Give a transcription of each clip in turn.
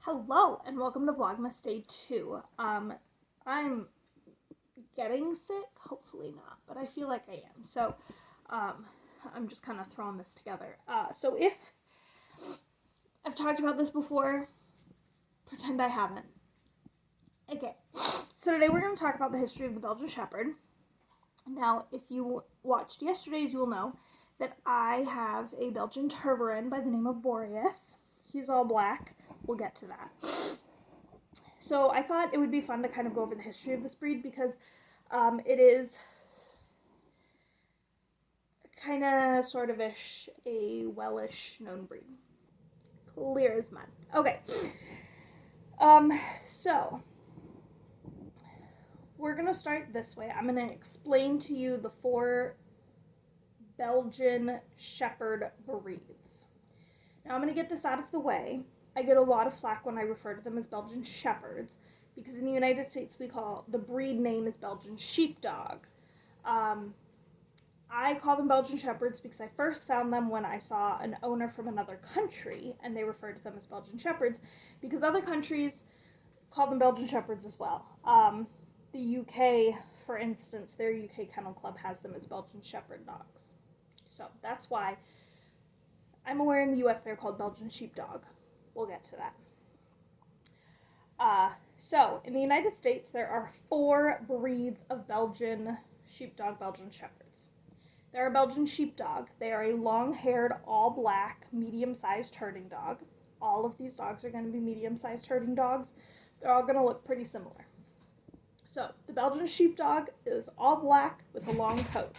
Hello and welcome to Vlogmas Day 2. I'm getting sick, hopefully not, but I feel like I am. So I'm just kind of throwing this together. So if I've talked about this before, pretend I haven't. Okay, so today we're going to talk about the history of the Belgian Shepherd. Now, if you watched yesterday's, you will know that I have a Belgian Tervuren by the name of Boreas. He's all black. We'll get to that. So I thought it would be fun to kind of go over the history of this breed because it is kind of sort of ish a Welsh known breed. Clear as mud. Okay. So we're going to start this way. I'm going to explain to you the 4 Belgian Shepherd breeds. Now I'm going to get this out of the way. I get a lot of flack when I refer to them as Belgian Shepherds because in the United States we call the breed name is Belgian Sheepdog. I call them Belgian Shepherds because I first found them when I saw an owner from another country and they referred to them as Belgian Shepherds because other countries call them Belgian Shepherds as well. The UK, for instance, their UK Kennel Club has them as Belgian Shepherd dogs. So that's why I'm aware in the US they're called Belgian Sheepdog. We'll get to that. So in the United States there are 4 breeds of Belgian Sheepdog, Belgian Shepherds. There are Belgian Sheepdog. They are a long-haired, all-black, medium-sized herding dog. All of these dogs are going to be medium-sized herding dogs. They're all going to look pretty similar. So the Belgian Sheepdog is all black with a long coat.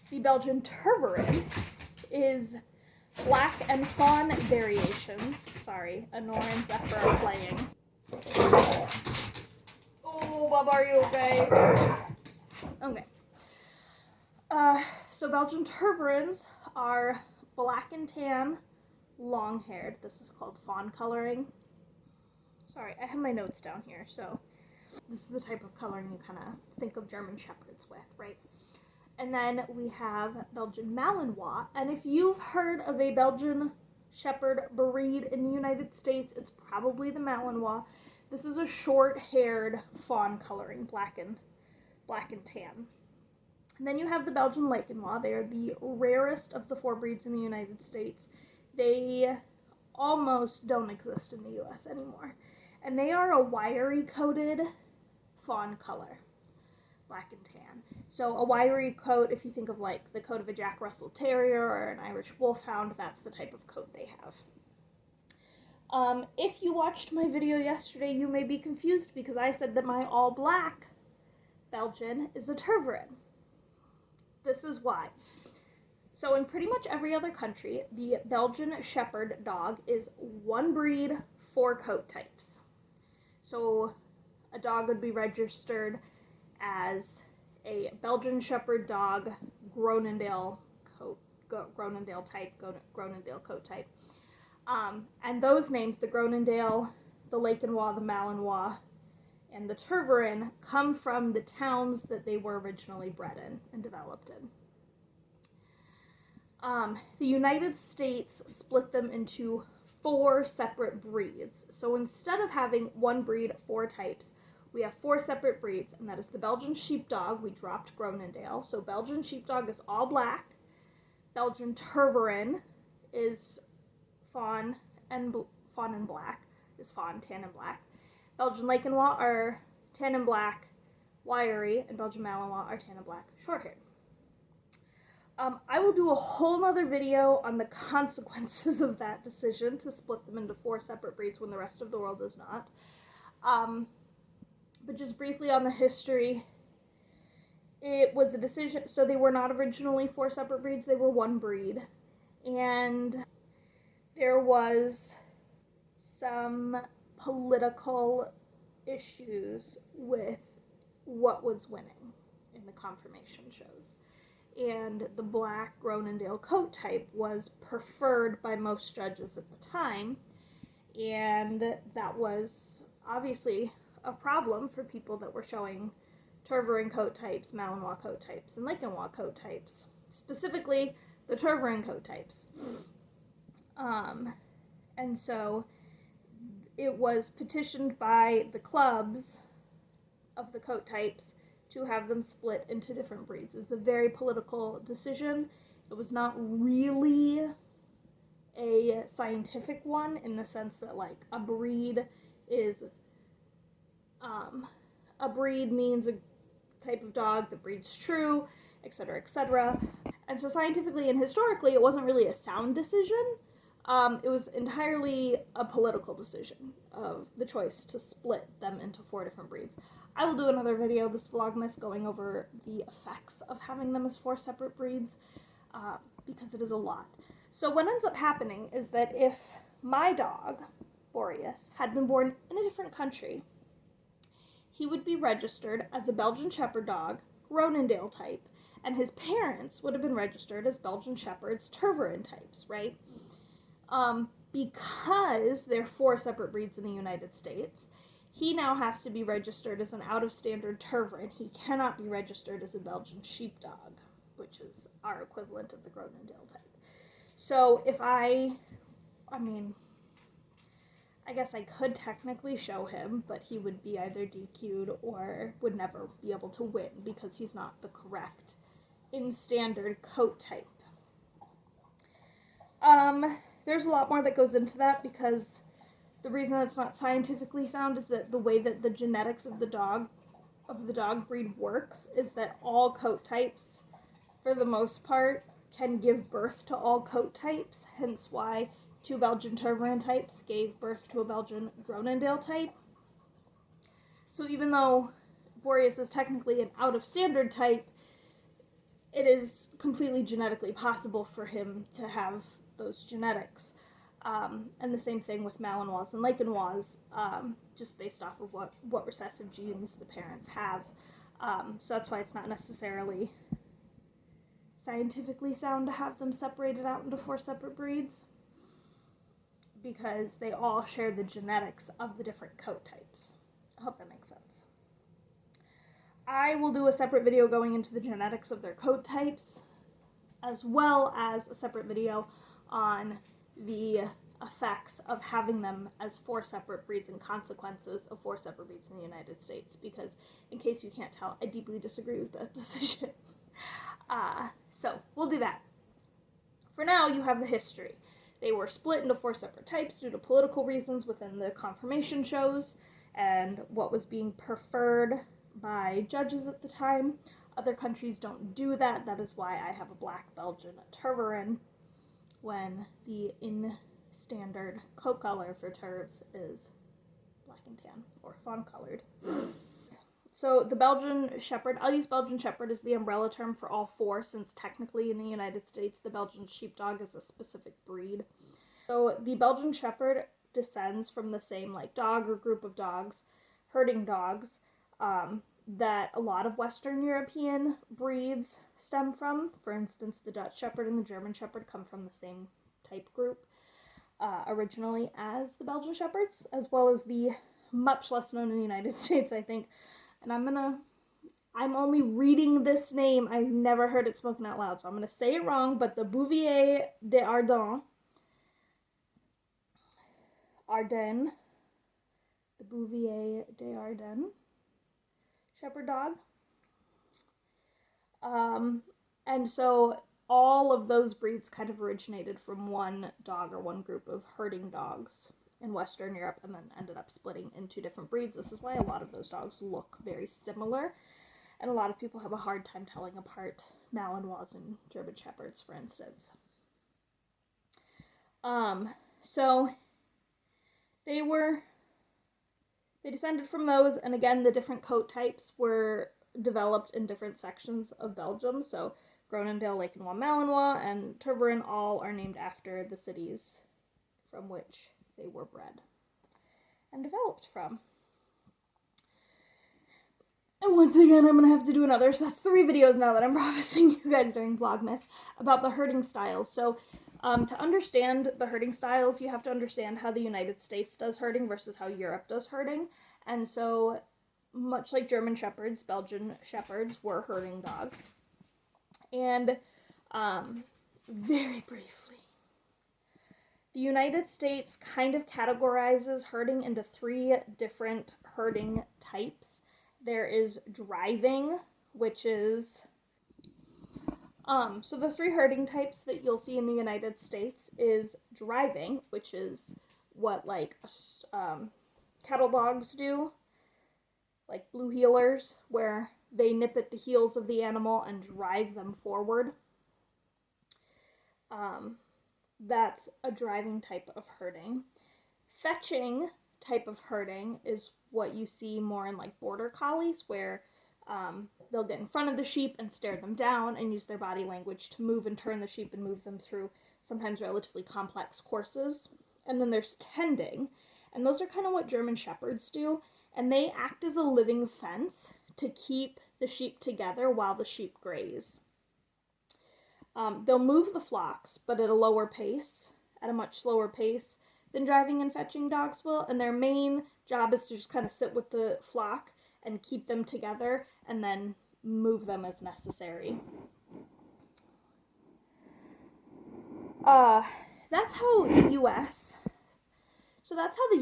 The Belgian Tervuren is black and fawn variations. Sorry, Honor and Zephyr are playing. Oh, Bob, are you okay? Okay. So Belgian Tervurens are black and tan, long-haired. This is called fawn coloring. Sorry, I have my notes down here, so this is the type of coloring you kind of think of German Shepherds with, right? And then we have Belgian Malinois, and if you've heard of a Belgian Shepherd breed in the United States, it's probably the Malinois. This is a short-haired fawn coloring, black and tan. And then you have the Belgian Malinois. They are the rarest of the 4 breeds in the United States. They almost don't exist in the US anymore. And they are a wiry-coated fawn color, black and tan. So a wiry coat, if you think of like the coat of a Jack Russell Terrier or an Irish Wolfhound, that's the type of coat they have. If you watched my video yesterday, you may be confused because I said that my all-black Belgian is a Tervuren. This is why. So in pretty much every other country, the Belgian Shepherd dog is 1 breed, 4 coat types. So a dog would be registered as a Belgian Shepherd dog, Groenendael type, Groenendael coat type. And those names, the Groenendael, the Laikenois, the Malinois, and the Tervuren, come from the towns that they were originally bred in and developed in. The United States split them into 4 separate breeds. So instead of having 1 breed, 4 types, we have 4 separate breeds, and that is the Belgian Sheepdog. We dropped Groenendael. So Belgian Sheepdog is all black. Belgian Tervuren is fawn and black. Is fawn, tan, and black. Belgian Laikenois are tan and black, wiry, and Belgian Malinois are tan and black, short-haired. I will do a whole nother video on the consequences of that decision to split them into 4 separate breeds when the rest of the world does not. But just briefly on the history, it was a decision, so they were not originally 4 separate breeds, they were 1 breed. And there was some political issues with what was winning in the conformation shows. And the black Groenendael coat type was preferred by most judges at the time, and that was obviously a problem for people that were showing Tervuren coat types, Malinois coat types, and Laikenois coat types, specifically the Tervuren coat types. And so it was petitioned by the clubs of the coat types to have them split into different breeds. It was a very political decision. It was not really a scientific one in the sense that, like, a breed means a type of dog that breeds true, etc., etc. And so scientifically and historically, it wasn't really a sound decision. It was entirely a political decision of the choice to split them into 4 different breeds. I will do another video, this Vlogmas, going over the effects of having them as 4 separate breeds, because it is a lot. So what ends up happening is that if my dog, Boreas, had been born in a different country, he would be registered as a Belgian Shepherd dog, Groenendael type, and his parents would have been registered as Belgian Shepherds, Tervuren types, right? Because they're 4 separate breeds in the United States, he now has to be registered as an out-of-standard Tervuren. He cannot be registered as a Belgian Sheepdog, which is our equivalent of the Groenendael type. So if I guess I could technically show him, but he would be either DQ'd or would never be able to win because he's not the correct in-standard coat type. There's a lot more that goes into that because the reason it's not scientifically sound is that the way that the genetics of the dog breed works is that all coat types, for the most part, can give birth to all coat types, hence why 2 Belgian Tervuren types gave birth to a Belgian Groenendael type. So even though Boreas is technically an out-of-standard type, it is completely genetically possible for him to have those genetics. And the same thing with Malinois and Laekenois, just based off of what recessive genes the parents have. So that's why it's not necessarily scientifically sound to have them separated out into 4 separate breeds, because they all share the genetics of the different coat types. I hope that makes sense. I will do a separate video going into the genetics of their coat types, as well as a separate video on the effects of having them as 4 separate breeds and consequences of 4 separate breeds in the United States, because in case you can't tell, I deeply disagree with that decision. So we'll do that. For now, you have the history. They were split into 4 separate types due to political reasons within the conformation shows and what was being preferred by judges at the time. Other countries don't do that. That is why I have a black Belgian Tervuren when the in-standard coat color for Tervs is black and tan, or fawn-colored. So the Belgian Shepherd, I'll use Belgian Shepherd as the umbrella term for all 4, since technically in the United States the Belgian Sheepdog is a specific breed. So the Belgian Shepherd descends from the same dog or group of dogs, herding dogs, that a lot of Western European breeds stem from. For instance, the Dutch Shepherd and the German Shepherd come from the same type group originally as the Belgian Shepherds, as well as the much less known in the United States, I think. And I'm only reading this name. I've never heard it spoken out loud, so I'm going to say it wrong, but the Bouvier des Ardennes, the Bouvier des Ardennes Shepherd dog. And so all of those breeds kind of originated from one dog or one group of herding dogs in Western Europe, and then ended up splitting into different breeds. This is why a lot of those dogs look very similar, and a lot of people have a hard time telling apart Malinois and German Shepherds, for instance. So they descended from those, and again, the different coat types were developed in different sections of Belgium. So Groenendael, Laekenois, Malinois, and Tervuren all are named after the cities from which they were bred and developed from. And once again, I'm going to have to do another, so that's 3 videos now that I'm promising you guys during Vlogmas about the herding styles. So to understand the herding styles, you have to understand how the United States does herding versus how Europe does herding. And so, much like German Shepherds, Belgian Shepherds were herding dogs. And very briefly, The United States kind of categorizes herding into 3 different herding types. There is driving, which is, so the 3 herding types that you'll see in the United States is driving, which is what like cattle dogs do, like blue heelers, where they nip at the heels of the animal and drive them forward. That's a driving type of herding. Fetching type of herding is what you see more in like border collies, where they'll get in front of the sheep and stare them down and use their body language to move and turn the sheep and move them through sometimes relatively complex courses. And then there's tending, and those are kind of what German Shepherds do, and they act as a living fence to keep the sheep together while the sheep graze. They'll move the flocks, but at a lower pace, at a much slower pace than driving and fetching dogs will, and their main job is to just kind of sit with the flock and keep them together and then move them as necessary. That's how the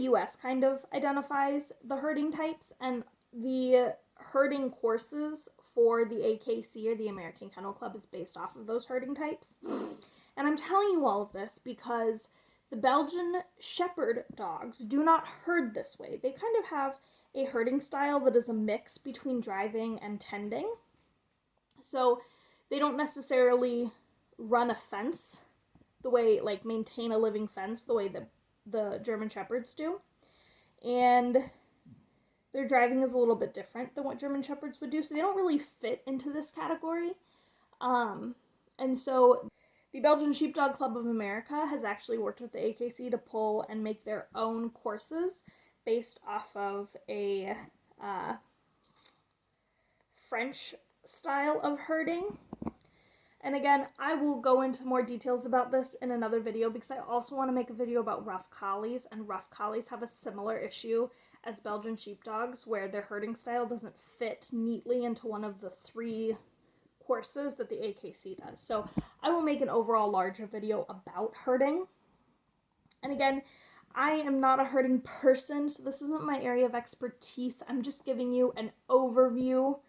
U.S. kind of identifies the herding types, and the herding courses for the AKC, or the American Kennel Club, is based off of those herding types. And I'm telling you all of this because the Belgian Shepherd dogs do not herd this way. They kind of have a herding style that is a mix between driving and tending. So they don't necessarily run a fence the way, like, maintain a living fence the way that the German Shepherds do. And their driving is a little bit different than what German Shepherds would do, so they don't really fit into this category. And so the Belgian Sheepdog Club of America has actually worked with the AKC to pull and make their own courses based off of a French style of herding. And again, I will go into more details about this in another video because I also want to make a video about rough collies, and rough collies have a similar issue as Belgian sheepdogs, where their herding style doesn't fit neatly into one of the 3 courses that the AKC does. So I will make an overall larger video about herding. And again, I am not a herding person, so this isn't my area of expertise. I'm just giving you an overview,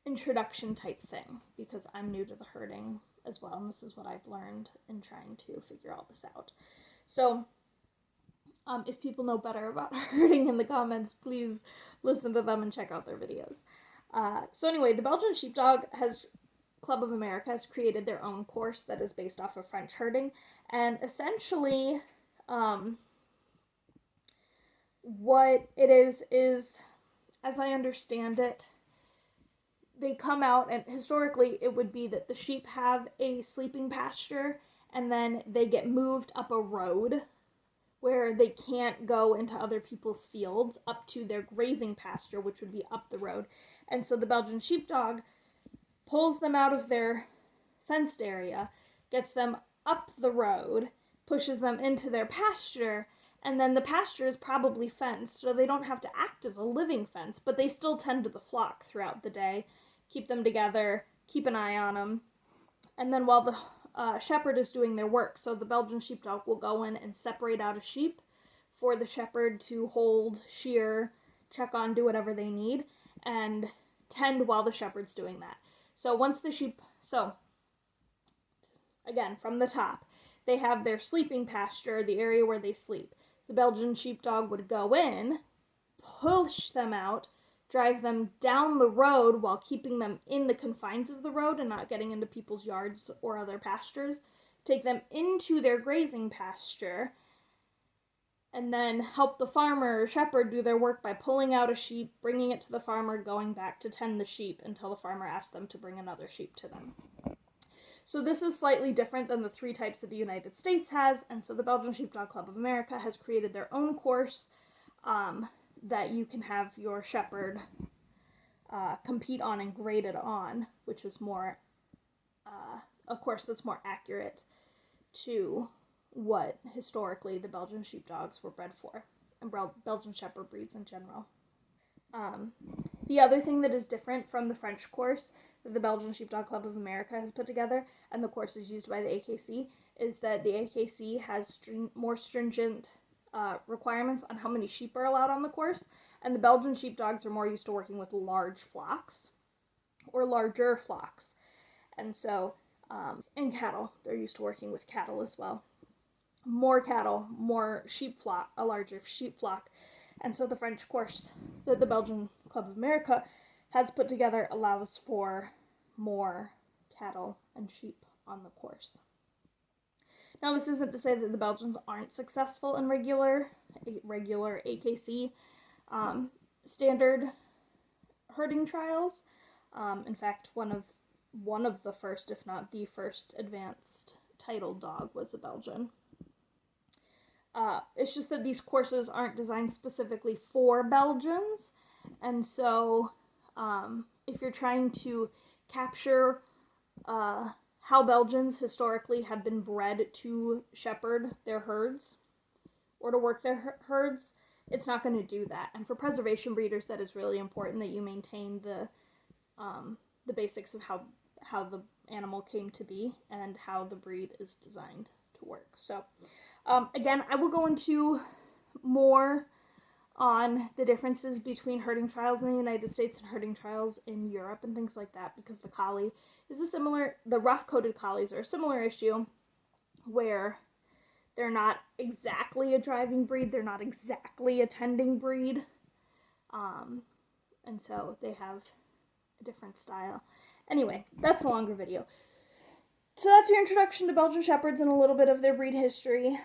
introduction type thing, because I'm new to the herding as well, and this is what I've learned in trying to figure all this out. So if people know better about herding in the comments, please listen to them and check out their videos. So anyway, the Belgian Sheepdog Club of America has created their own course that is based off of French herding, and essentially what it is, as I understand it, they come out, and historically it would be that the sheep have a sleeping pasture and then they get moved up a road where they can't go into other people's fields up to their grazing pasture, which would be up the road. And so the Belgian sheepdog pulls them out of their fenced area, gets them up the road, pushes them into their pasture, and then the pasture is probably fenced, so they don't have to act as a living fence, but they still tend to the flock throughout the day, keep them together, keep an eye on them. And then while the shepherd is doing their work, so the Belgian sheepdog will go in and separate out a sheep for the shepherd to hold, shear, check on, do whatever they need, and tend while the shepherd's doing that. So once the sheep, so again, from the top, they have their sleeping pasture, the area where they sleep. The Belgian sheepdog would go in, push them out, drive them down the road while keeping them in the confines of the road and not getting into people's yards or other pastures, take them into their grazing pasture, and then help the farmer or shepherd do their work by pulling out a sheep, bringing it to the farmer, going back to tend the sheep until the farmer asks them to bring another sheep to them. So this is slightly different than the 3 types that the United States has, and so the Belgian Sheepdog Club of America has created their own course that you can have your shepherd compete on and grade it on, which is more, a course that's more accurate to what historically the Belgian sheepdogs were bred for, and Belgian shepherd breeds in general. The other thing that is different from the French course that the Belgian Sheepdog Club of America has put together, and the courses used by the AKC, is that the AKC has more stringent requirements on how many sheep are allowed on the course, and the Belgian sheepdogs are more used to working with large flocks, or larger flocks. And so, and cattle, they're used to working with cattle as well. More cattle, more sheep flock, a larger sheep flock. And so the French course that the Belgian Club of America has put together allows for more cattle and sheep on the course. Now, this isn't to say that the Belgians aren't successful in regular AKC standard herding trials. In fact, one of the first, if not the first, advanced titled dog was a Belgian. It's just that these courses aren't designed specifically for Belgians, and so if you're trying to capture how Belgians historically have been bred to shepherd their herds or to work their herds, it's not going to do that. And for preservation breeders, that is really important that you maintain the basics of how the animal came to be and how the breed is designed to work. So again, I will go into more on the differences between herding trials in the United States and herding trials in Europe and things like that, because the collie is the rough-coated collies are a similar issue where they're not exactly a driving breed, they're not exactly a tending breed, and so they have a different style. Anyway, that's a longer video. So that's your introduction to Belgian Shepherds and a little bit of their breed history.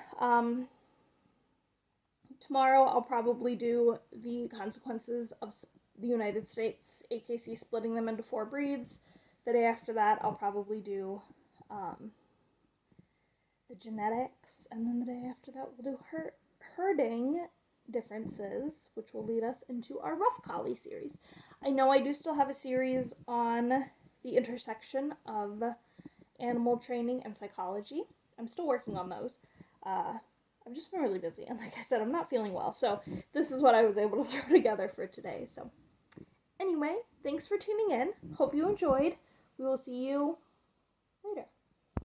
Tomorrow I'll probably do the consequences of the United States AKC splitting them into 4 breeds. The day after that I'll probably do the genetics, and then the day after that we'll do herding differences, which will lead us into our rough collie series. I know I do still have a series on the intersection of animal training and psychology. I'm still working on those. I've just been really busy, and like I said, I'm not feeling well, so this is what I was able to throw together for today. So anyway, thanks for tuning in. Hope you enjoyed. We will see you